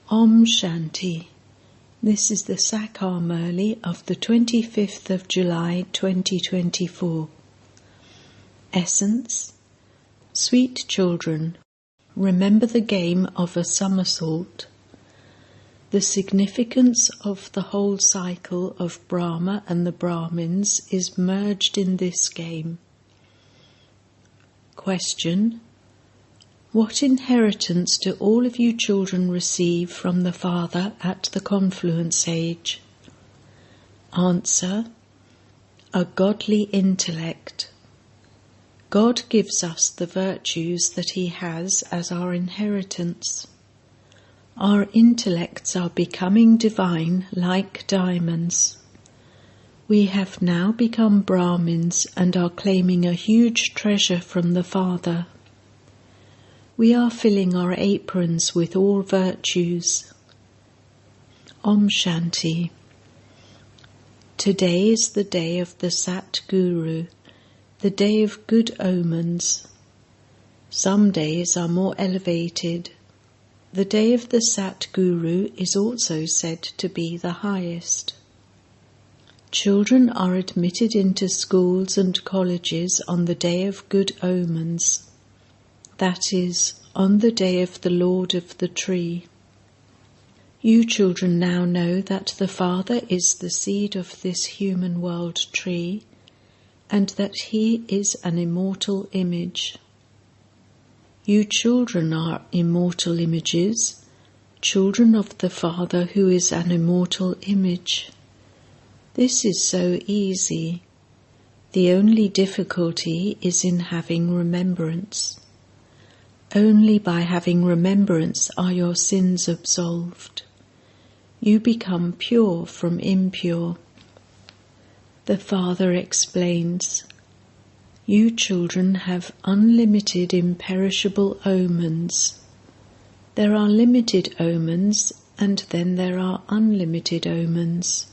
Om Shanti. This is the Sakar Murli of the 25th of July 2024. Essence. Sweet children, remember the game of a somersault. The significance of the whole cycle of Brahma and the Brahmins is merged in this game. Question. What inheritance do all of you children receive from the Father at the confluence age? Answer. A godly intellect. God gives us the virtues that He has as our inheritance. Our intellects are becoming divine like diamonds. We have now become Brahmins and are claiming a huge treasure from the Father. We are filling our aprons with all virtues. Om Shanti. Today is the day of the Sat Guru, the day of good omens. Some days are more elevated. The day of the Sat Guru is also said to be the highest. Children are admitted into schools and colleges on the day of good omens. That is, on the day of the Lord of the Tree. You children now know that the Father is the seed of this human world tree, and that He is an immortal image. You children are immortal images, children of the Father who is an immortal image. This is so easy. The only difficulty is in having remembrance. Only by having remembrance are your sins absolved. You become pure from impure. The Father explains, you children have unlimited imperishable omens. There are limited omens and then there are unlimited omens.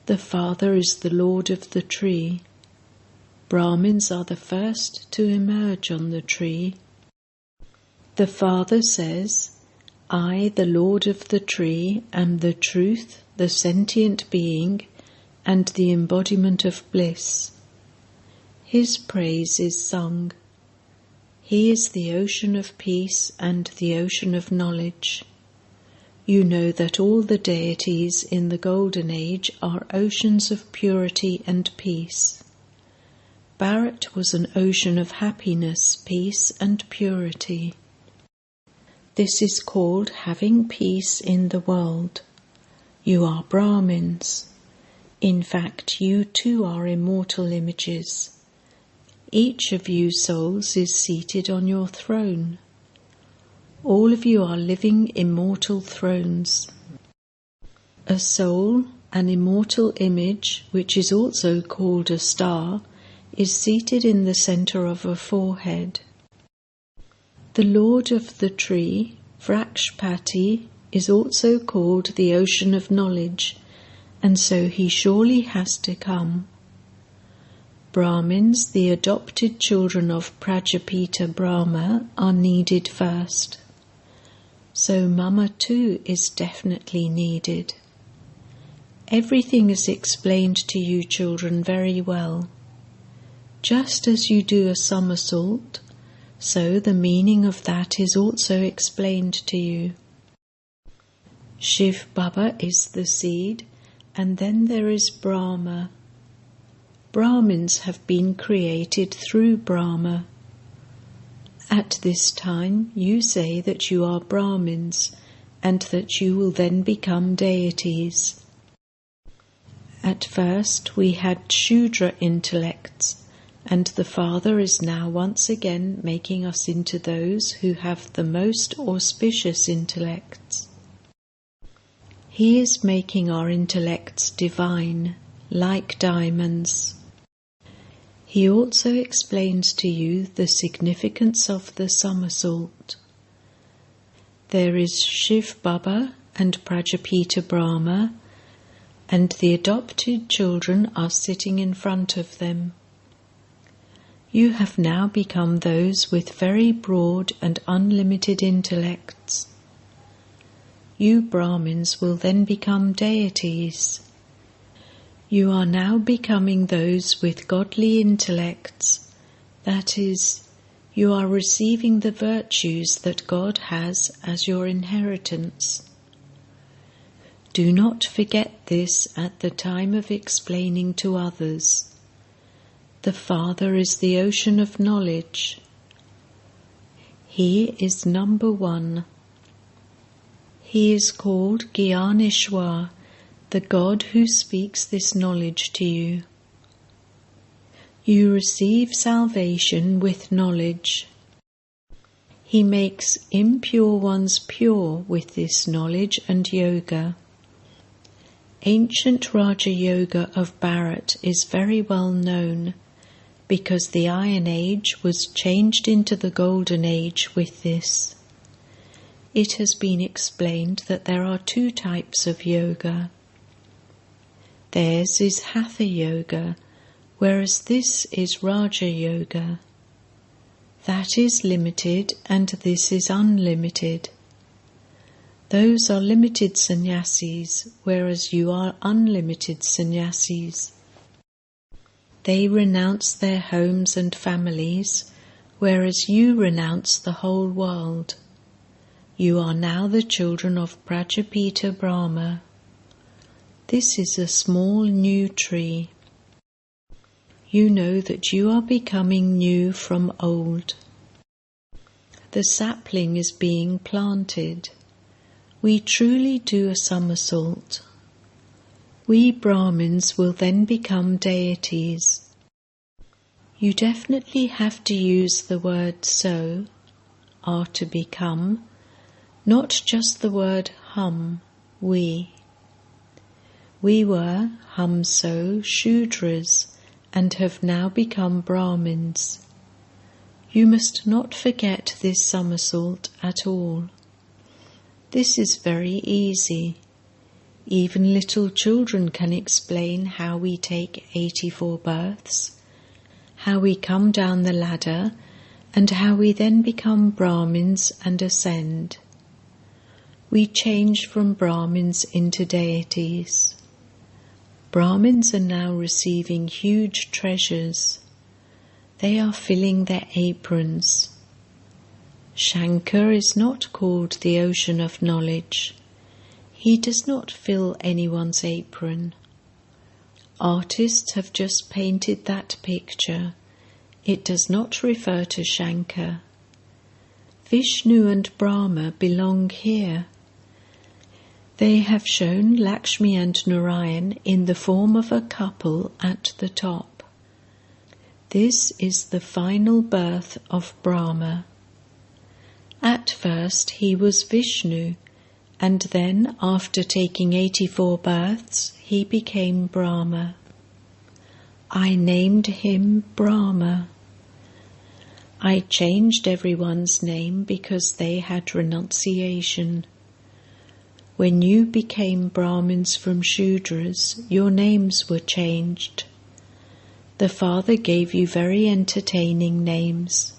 The Father is the Lord of the tree. Brahmins are the first to emerge on the tree. The Father says, I, the Lord of the tree, am the truth, the sentient being, and the embodiment of bliss. His praise is sung. He is the ocean of peace and the ocean of knowledge. You know that all the deities in the Golden Age are oceans of purity and peace. Bharat was an ocean of happiness, peace and purity. This is called having peace in the world. You are Brahmins. In fact, you too are immortal images. Each of you souls is seated on your throne. All of you are living immortal thrones. A soul, an immortal image, which is also called a star, is seated in the center of a forehead. The Lord of the tree, Vrakshpati, is also called the ocean of knowledge, and so he surely has to come. Brahmins, the adopted children of Prajapita Brahma, are needed first. So Mama too is definitely needed. Everything is explained to you children very well. Just as you do a somersault, so the meaning of that is also explained to you. Shiv Baba is the seed, and then there is Brahma. Brahmins have been created through Brahma. At this time you say that you are Brahmins, and that you will then become deities. At first we had Shudra intellects, and the Father is now once again making us into those who have the most auspicious intellects. He is making our intellects divine, like diamonds. He also explains to you the significance of the somersault. There is Shiv Baba and Prajapita Brahma, and the adopted children are sitting in front of them. You have now become those with very broad and unlimited intellects. you Brahmins will then become deities. You are now becoming those with godly intellects, that is, you are receiving the virtues that God has as your inheritance. Do not forget this at the time of explaining to others. The Father is the ocean of knowledge. He is number one. He is called Gyaneshwar, the God who speaks this knowledge to you. You receive salvation with knowledge. He makes impure ones pure with this knowledge and yoga. Ancient Raja Yoga of Bharat is very well known because the Iron Age was changed into the Golden Age with this. It has been explained that there are two types of yoga. Theirs is Hatha Yoga, whereas this is Raja Yoga. That is limited and this is unlimited. Those are limited sannyasis, whereas you are unlimited sannyasis. They renounce their homes and families, whereas you renounce the whole world. You are now the children of Prajapita Brahma. This is a small new tree. You know that you are becoming new from old. The sapling is being planted. We truly do a somersault. We Brahmins will then become deities. You definitely have to use the word so, are to become, not just the word hum, we. We were humso Shudras and have now become Brahmins. You must not forget this somersault at all. This is very easy. Even little children can explain how we take 84 births, how we come down the ladder, and how we then become Brahmins and ascend. We change from Brahmins into deities. Brahmins are now receiving huge treasures. They are filling their aprons. Shankar is not called the ocean of knowledge. He does not fill anyone's apron. Artists have just painted that picture. It does not refer to Shankar. Vishnu and Brahma belong here. They have shown Lakshmi and Narayan in the form of a couple at the top. This is the final birth of Brahma. At first he was Vishnu, and then after taking 84 births he became Brahma. I named him Brahma. I changed everyone's name because they had renunciation. When you became Brahmins from Shudras, your names were changed. The Father gave you very entertaining names.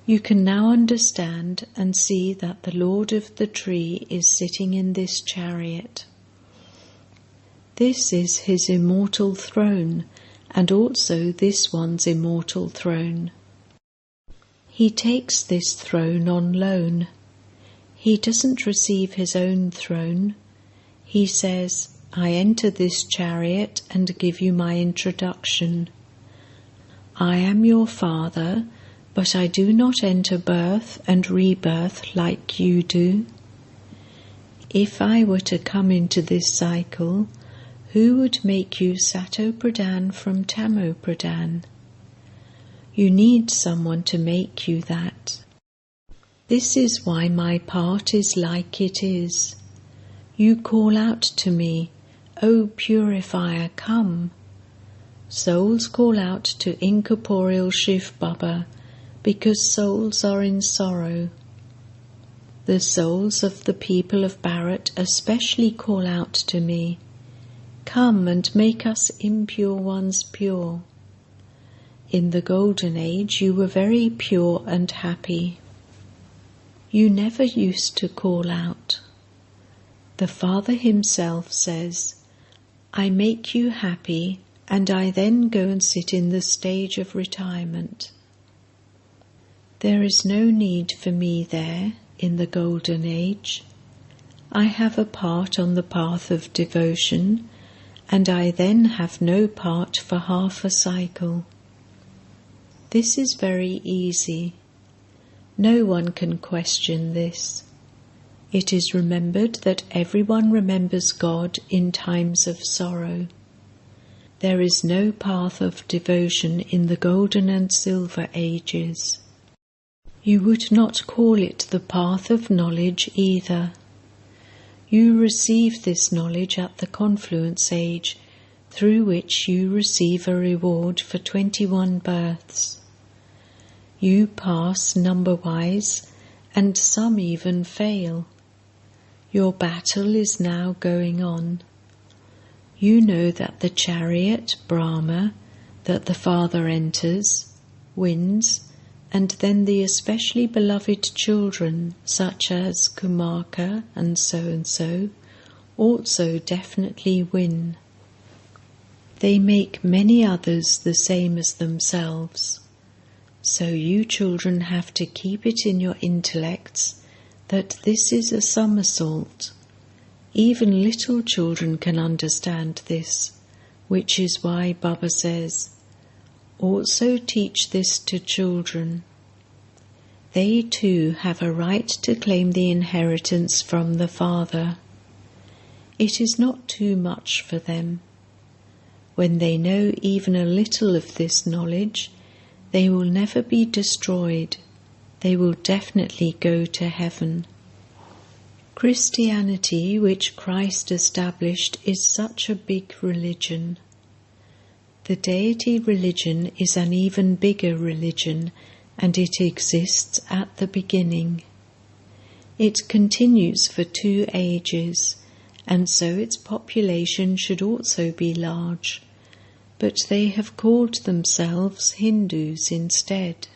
You can now understand and see that the Lord of the tree is sitting in this chariot. This is his immortal throne, and also this one's immortal throne. He takes this throne on loan. He doesn't receive his own throne. He says, I enter this chariot and give you my introduction. I am your father, but I do not enter birth and rebirth like you do. If I were to come into this cycle, who would make you Sato Pradhan from Tamo Pradhan? You need someone to make you that. This is why my part is like it is. You call out to me, O purifier, come. Souls call out to incorporeal Shiv Baba because souls are in sorrow. The souls of the people of Bharat especially call out to me, come and make us impure ones pure. In the Golden Age you were very pure and happy. You never used to call out. The Father himself says, I make you happy, and I then go and sit in the stage of retirement. There is no need for me there in the golden age. I have a part on the path of devotion, and I then have no part for half a cycle. This is very easy. No one can question this. It is remembered that everyone remembers God in times of sorrow. There is no path of devotion in the golden and silver ages. You would not call it the path of knowledge either. You receive this knowledge at the confluence age, through which you receive a reward for 21 births. You pass number-wise, and some even fail. Your battle is now going on. You know that the chariot, Brahma, that the Father enters, wins, and then the especially beloved children, such as Kumarka and so, also definitely win. They make many others the same as themselves. So you children have to keep it in your intellects that this is a somersault. Even little children can understand this, which is why Baba says, also teach this to children. They too have a right to claim the inheritance from the Father. It is not too much for them. When they know even a little of this knowledge, they will never be destroyed. They will definitely go to heaven. Christianity, which Christ established, is such a big religion. The deity religion is an even bigger religion, and it exists at the beginning. It continues for 2 ages, and so its population should also be large, but they have called themselves Hindus instead.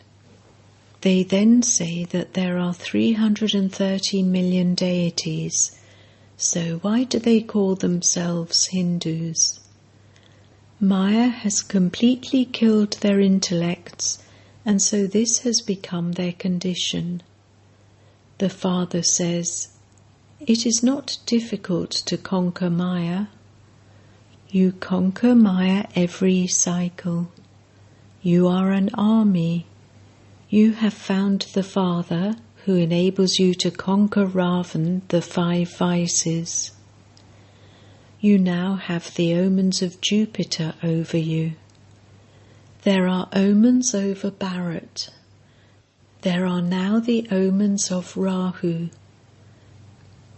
They then say that there are 330 million deities, so why do they call themselves Hindus? Maya has completely killed their intellects, and so this has become their condition. The Father says, it is not difficult to conquer Maya. You conquer Maya every cycle. You are an army. You have found the Father who enables you to conquer Ravan, the 5 vices. You now have the omens of Jupiter over you. There are omens over Bharat. There are now the omens of Rahu.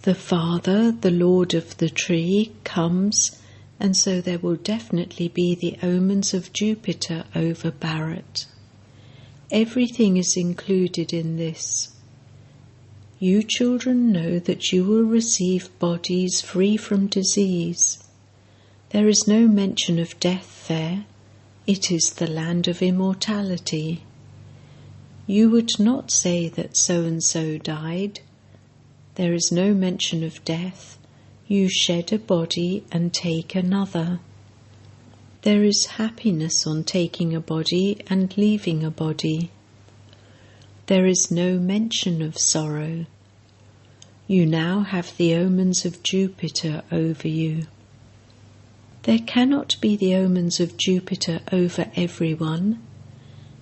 The Father, the Lord of the tree, comes, and so there will definitely be the omens of Jupiter over Bharat. Everything is included in this. You children know that you will receive bodies free from disease. There is no mention of death there. It is the land of immortality. You would not say that so-and-so died. There is no mention of death. You shed a body and take another. There is happiness on taking a body and leaving a body. There is no mention of sorrow. You now have the omens of Jupiter over you. There cannot be the omens of Jupiter over everyone.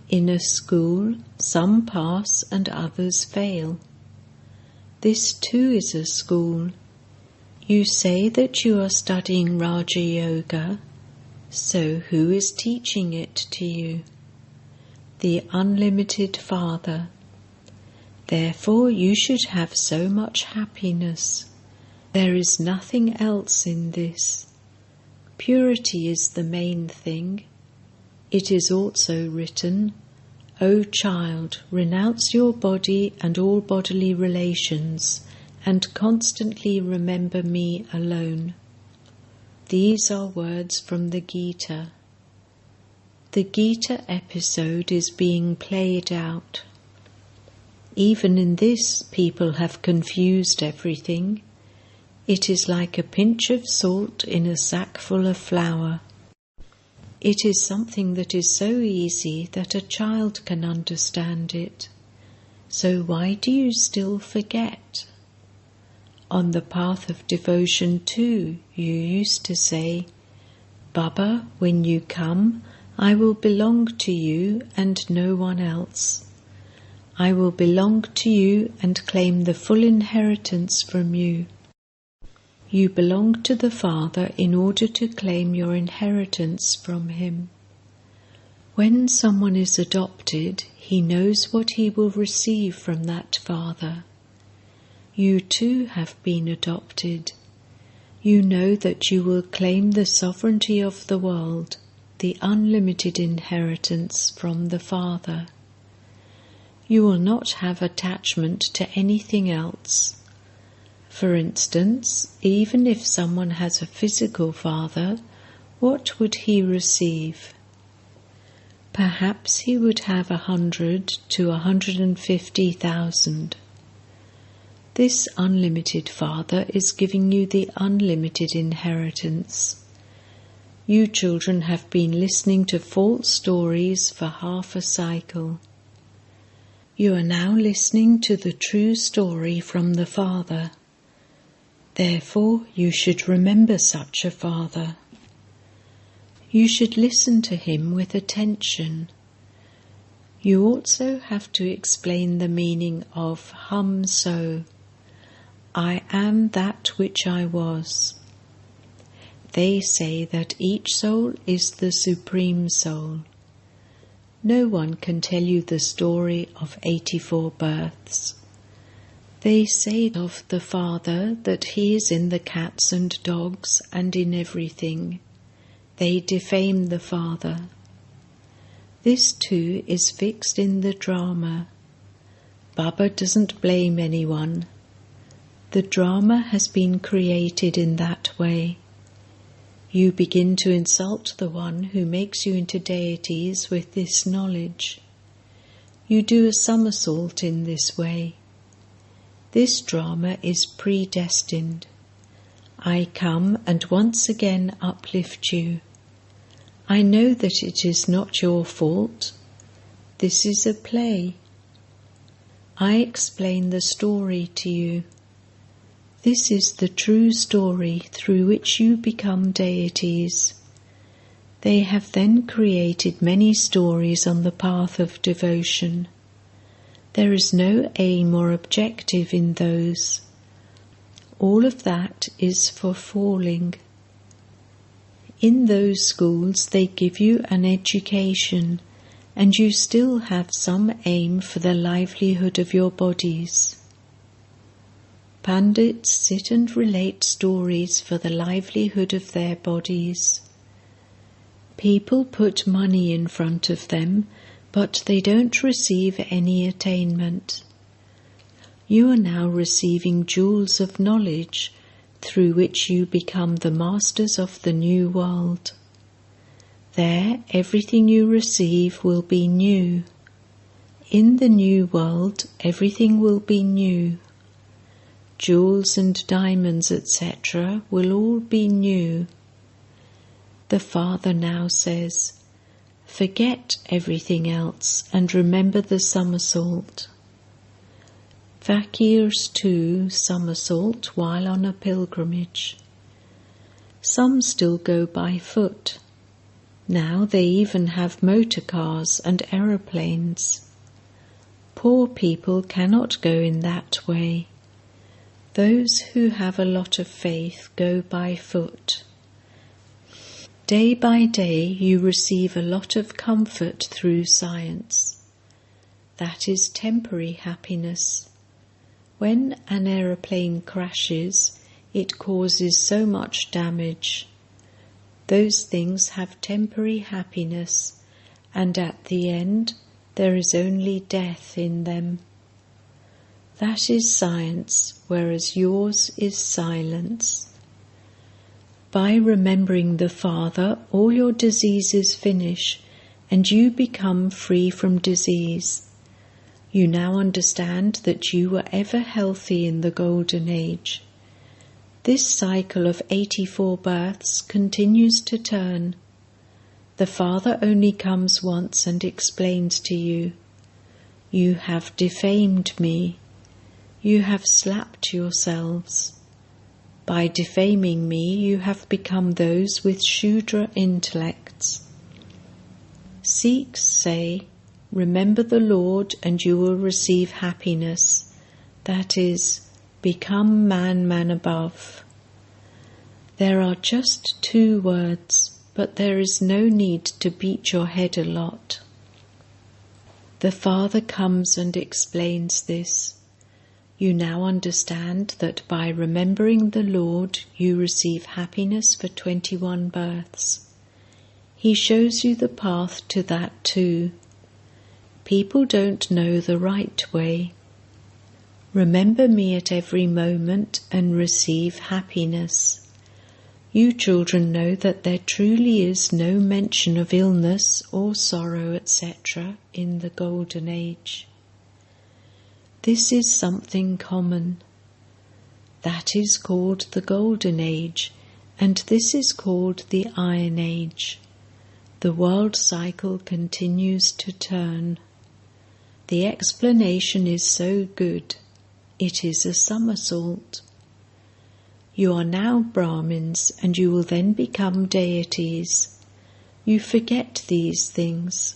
In a school, some pass and others fail. This too is a school. You say that you are studying Raja Yoga, so who is teaching it to you? The unlimited Father. Therefore you should have so much happiness. There is nothing else in this. Purity is the main thing. It is also written, O child, renounce your body and all bodily relations, and constantly remember me alone. These are words from the Gita. The Gita episode is being played out. Even in this, people have confused everything. It is like a pinch of salt in a sack full of flour. It is something that is so easy that a child can understand it. So why do you still forget? On the path of devotion too, you used to say, Baba, when you come, I will belong to you and no one else. I will belong to you and claim the full inheritance from you. You belong to the Father in order to claim your inheritance from Him. When someone is adopted, he knows what he will receive from that Father. You too have been adopted. You know that you will claim the sovereignty of the world, the unlimited inheritance from the Father. You will not have attachment to anything else. For instance, even if someone has a physical father, what would he receive? Perhaps he would have 100 to 150,000. This unlimited Father is giving you the unlimited inheritance. You children have been listening to false stories for half a cycle. You are now listening to the true story from the Father. Therefore, you should remember such a Father. You should listen to him with attention. You also have to explain the meaning of hum so. I am that which I was. They say that each soul is the Supreme Soul. No one can tell you the story of 84 births. They say of the Father that he is in the cats and dogs and in everything. They defame the Father. This too is fixed in the drama. Baba doesn't blame anyone. The drama has been created in that way. You begin to insult the one who makes you into deities with this knowledge. You do a somersault in this way. This drama is predestined. I come and once again uplift you. I know that it is not your fault. This is a play. I explain the story to you. This is the true story through which you become deities. They have then created many stories on the path of devotion. There is no aim or objective in those. All of that is for falling. In those schools they give you an education, and you still have some aim for the livelihood of your bodies. Pandits sit and relate stories for the livelihood of their bodies. People put money in front of them, but they don't receive any attainment. You are now receiving jewels of knowledge through which you become the masters of the new world. There, everything you receive will be new. In the new world, everything will be new. Jewels and diamonds, etc., will all be new. The Father now says, forget everything else and remember the somersault. Fakirs too somersault while on a pilgrimage. Some still go by foot. Now they even have motor cars and aeroplanes. Poor people cannot go in that way. Those who have a lot of faith go by foot. Day by day you receive a lot of comfort through science. That is temporary happiness. When an aeroplane crashes, it causes so much damage. Those things have temporary happiness, and at the end there is only death in them. That is science, whereas yours is silence. By remembering the Father, all your diseases finish, and you become free from disease. You now understand that you were ever healthy in the Golden Age. This cycle of 84 births continues to turn. The Father only comes once and explains to you, "You have defamed me. You have slapped yourselves. By defaming me, you have become those with Shudra intellects." Sikhs say, "Remember the Lord and you will receive happiness." That is, become man above. There are just 2 words, but there is no need to beat your head a lot. The Father comes and explains this. You now understand that by remembering the Lord you receive happiness for 21 births. He shows you the path to that too. People don't know the right way. Remember me at every moment and receive happiness. You children know that there truly is no mention of illness or sorrow, etc. in the Golden Age. This is something common. That is called the Golden Age, and this is called the Iron Age. The world cycle continues to turn. The explanation is so good. It is a somersault. You are now Brahmins and you will then become deities. You forget these things.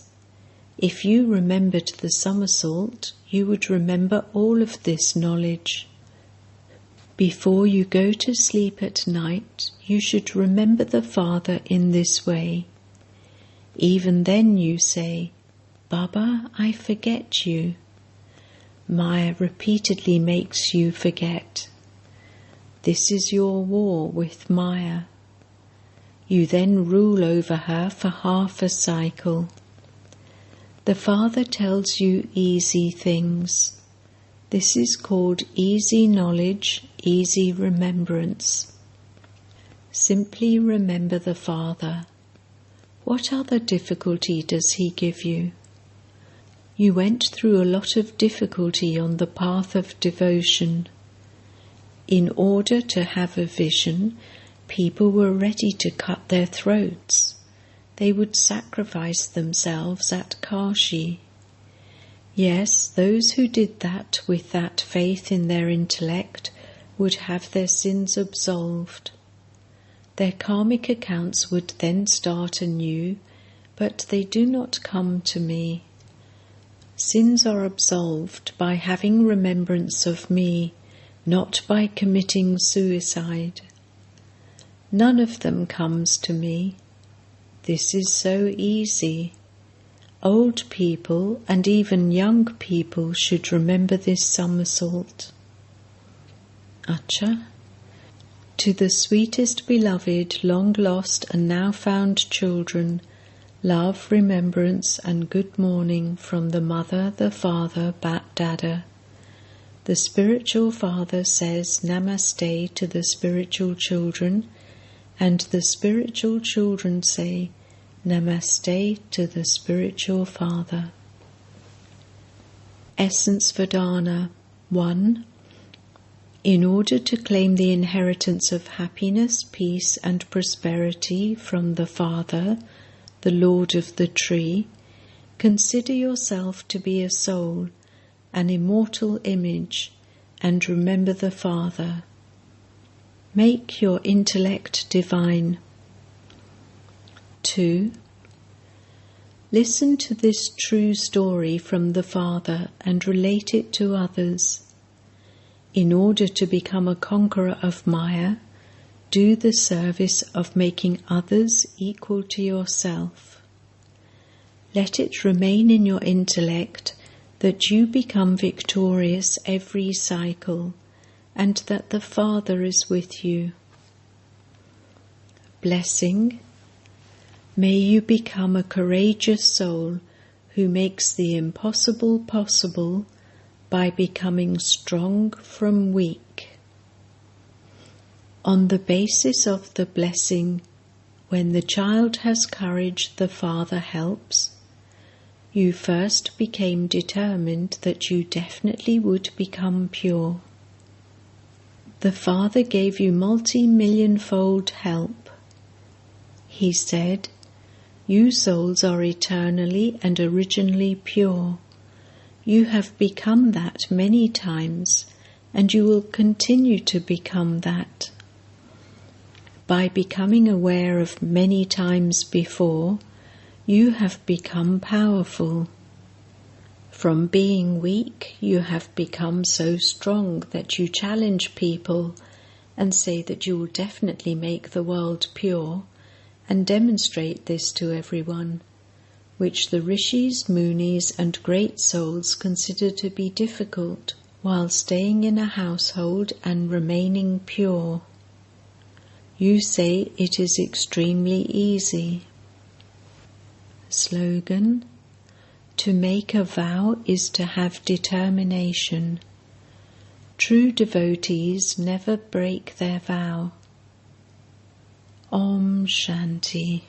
If you remembered the somersault, you would remember all of this knowledge. Before you go to sleep at night, you should remember the Father in this way. Even then you say, "Baba, I forget you." Maya repeatedly makes you forget. This is your war with Maya. You then rule over her for half a cycle. The Father tells you easy things. This is called easy knowledge, easy remembrance. Simply remember the Father. What other difficulty does He give you? You went through a lot of difficulty on the path of devotion. In order to have a vision, people were ready to cut their throats. They would sacrifice themselves at Kashi. Yes, those who did that with that faith in their intellect would have their sins absolved. Their karmic accounts would then start anew, but they do not come to me. Sins are absolved by having remembrance of me, not by committing suicide. None of them comes to me. This is so easy. Old people and even young people should remember this somersault. Acha. To the sweetest beloved, long lost and now found children, love, remembrance and good morning from the Mother, the Father, Bat Dada. The spiritual Father says Namaste to the spiritual children, and the spiritual children say Namaste to the spiritual Father. Essence Vedana 1. In order to claim the inheritance of happiness, peace and prosperity from the Father, the Lord of the tree, consider yourself to be a soul, an immortal image, and remember the Father. Make your intellect divine. 2. Listen to this true story from the Father and relate it to others. In order to become a conqueror of Maya, do the service of making others equal to yourself. Let it remain in your intellect that you become victorious every cycle and that the Father is with you. Blessing. May you become a courageous soul who makes the impossible possible by becoming strong from weak. On the basis of the blessing, when the child has courage, the Father helps. You first became determined that you definitely would become pure. The Father gave you multi-million-fold help. He said, "You souls are eternally and originally pure. You have become that many times, and you will continue to become that. By becoming aware of many times before, you have become powerful. From being weak, you have become so strong that you challenge people and say that you will definitely make the world pure and demonstrate this to everyone, which the rishis, munis and great souls consider to be difficult while staying in a household and remaining pure. You say it is extremely easy." Slogan: To make a vow is to have determination. True devotees never break their vow. Om Shanti.